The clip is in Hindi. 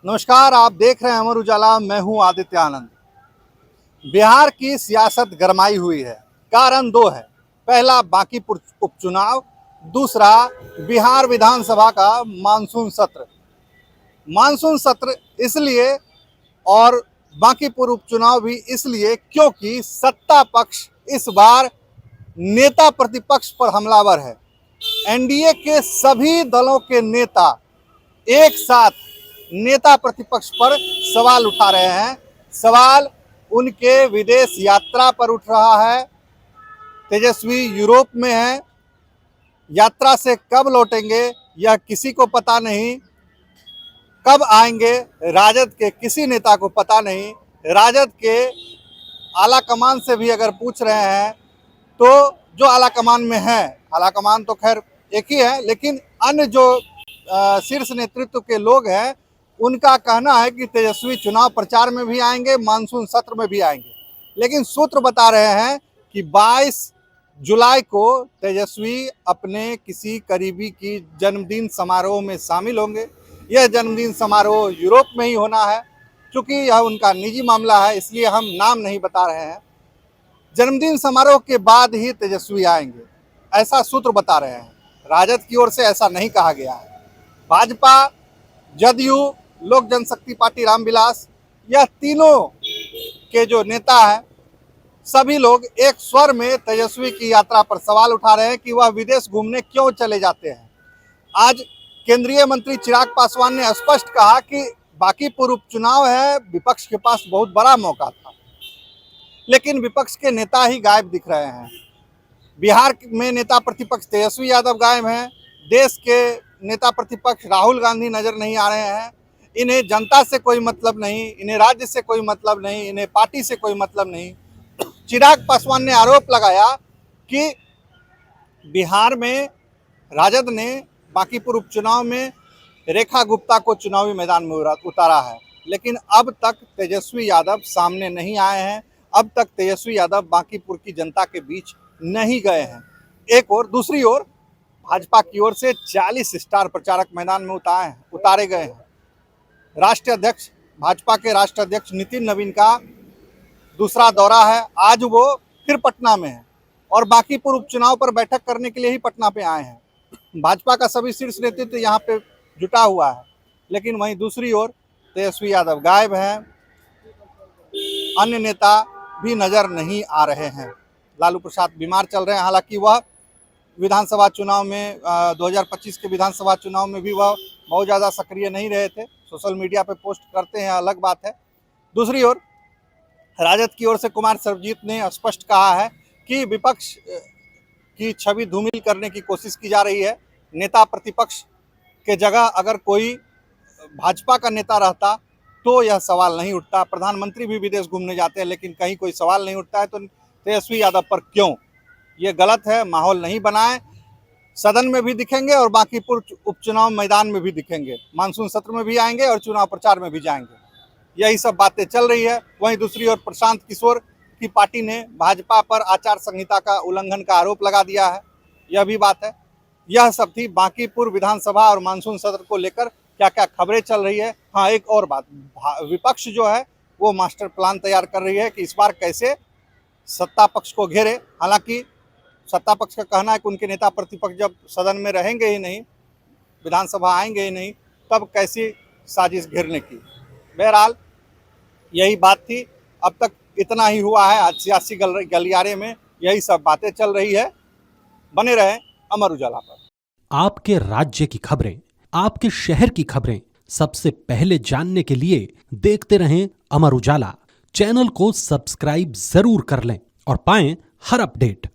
नमस्कार, आप देख रहे हैं अमर उजाला। मैं हूं आदित्य आनंद। बिहार की सियासत गरमाई हुई है। कारण दो है। पहला बांकीपुर उपचुनाव, दूसरा बिहार विधानसभा का मानसून सत्र। मानसून सत्र इसलिए और बांकीपुर उपचुनाव भी इसलिए क्योंकि सत्ता पक्ष इस बार नेता प्रतिपक्ष पर हमलावर है। एनडीए के सभी दलों के नेता एक साथ नेता प्रतिपक्ष पर सवाल उठा रहे हैं। सवाल उनके विदेश यात्रा पर उठ रहा है। तेजस्वी यूरोप में है, यात्रा से कब लौटेंगे यह किसी को पता नहीं, कब आएंगे राजद के किसी नेता को पता नहीं। राजद के आला कमान से भी अगर पूछ रहे हैं तो जो आला कमान में है, आला कमान तो खैर एक ही है, लेकिन अन्य जो शीर्ष नेतृत्व के लोग हैं उनका कहना है कि तेजस्वी चुनाव प्रचार में भी आएंगे, मानसून सत्र में भी आएंगे। लेकिन सूत्र बता रहे हैं कि 22 जुलाई को तेजस्वी अपने किसी करीबी की जन्मदिन समारोह में शामिल होंगे। यह जन्मदिन समारोह यूरोप में ही होना है। चूंकि यह उनका निजी मामला है इसलिए हम नाम नहीं बता रहे हैं। जन्मदिन समारोह के बाद ही तेजस्वी आएंगे, ऐसा सूत्र बता रहे हैं। राजद की ओर से ऐसा नहीं कहा गया है। भाजपा, जदयू, लोक जनशक्ति पार्टी रामविलास, यह तीनों के जो नेता हैं सभी लोग एक स्वर में तेजस्वी की यात्रा पर सवाल उठा रहे हैं कि वह विदेश घूमने क्यों चले जाते हैं। आज केंद्रीय मंत्री चिराग पासवान ने स्पष्ट कहा कि बांकीपुर उपचुनाव है, विपक्ष के पास बहुत बड़ा मौका था, लेकिन विपक्ष के नेता ही गायब दिख रहे हैं। बिहार में नेता प्रतिपक्ष तेजस्वी यादव गायब हैं। देश के नेता प्रतिपक्ष राहुल गांधी नजर नहीं आ रहे हैं। इन्हें जनता से कोई मतलब नहीं, इन्हें राज्य से कोई मतलब नहीं, इन्हें पार्टी से कोई मतलब नहीं। चिराग पासवान ने आरोप लगाया कि बिहार में राजद ने बांकीपुर उपचुनाव में रेखा गुप्ता को चुनावी मैदान में उतारा है, लेकिन अब तक तेजस्वी यादव सामने नहीं आए हैं। अब तक तेजस्वी यादव बांकीपुर की जनता के बीच नहीं गए हैं। एक और दूसरी ओर भाजपा की ओर से 40 स्टार प्रचारक मैदान में उतारे गए हैं। राष्ट्रीय अध्यक्ष, भाजपा के राष्ट्रीय अध्यक्ष नितिन नवीन का दूसरा दौरा है। आज वो फिर पटना में है और बांकीपुर उपचुनाव पर बैठक करने के लिए ही पटना पे आए हैं। भाजपा का सभी शीर्ष नेतृत्व यहाँ पे जुटा हुआ है, लेकिन वहीं दूसरी ओर तेजस्वी यादव गायब हैं। अन्य नेता भी नजर नहीं आ रहे हैं। लालू प्रसाद बीमार चल रहे हैं, हालांकि वह विधानसभा चुनाव में 2025 के विधानसभा चुनाव में भी वह बहुत ज़्यादा सक्रिय नहीं रहे थे। सोशल मीडिया पे पोस्ट करते हैं, अलग बात है। दूसरी ओर राजद की ओर से कुमार सर्वजीत ने स्पष्ट कहा है कि विपक्ष की छवि धूमिल करने की कोशिश की जा रही है। नेता प्रतिपक्ष के जगह अगर कोई भाजपा का नेता रहता तो यह सवाल नहीं उठता। प्रधानमंत्री भी विदेश घूमने जाते हैं लेकिन कहीं कोई सवाल नहीं उठता है, तो तेजस्वी यादव पर क्यों? ये गलत है। माहौल नहीं बनाए। सदन में भी दिखेंगे और बांकीपुर उपचुनाव मैदान में भी दिखेंगे, मानसून सत्र में भी आएंगे और चुनाव प्रचार में भी जाएंगे। यही सब बातें चल रही है। वहीं दूसरी ओर प्रशांत किशोर की पार्टी ने भाजपा पर आचार संहिता का उल्लंघन का आरोप लगा दिया है। यह भी बात है। यह सब थी बांकीपुर विधानसभा और मानसून सत्र को लेकर क्या क्या खबरें चल रही है। हाँ, एक और बात, विपक्ष जो है वो मास्टर प्लान तैयार कर रही है कि इस बार कैसे सत्ता पक्ष को घेरे। हालांकि सत्ता पक्ष का कहना है कि उनके नेता प्रतिपक्ष जब सदन में रहेंगे ही नहीं, विधानसभा आएंगे ही नहीं, तब कैसी साजिश घेरने की। बहरहाल यही बात थी। अब तक इतना ही हुआ है। आज सियासी गलियारे में यही सब बातें चल रही है। बने रहें अमर उजाला पर। आपके राज्य की खबरें, आपके शहर की खबरें सबसे पहले जानने के लिए देखते रहें अमर उजाला। चैनल को सब्सक्राइब जरूर कर लें और पाएं हर अपडेट।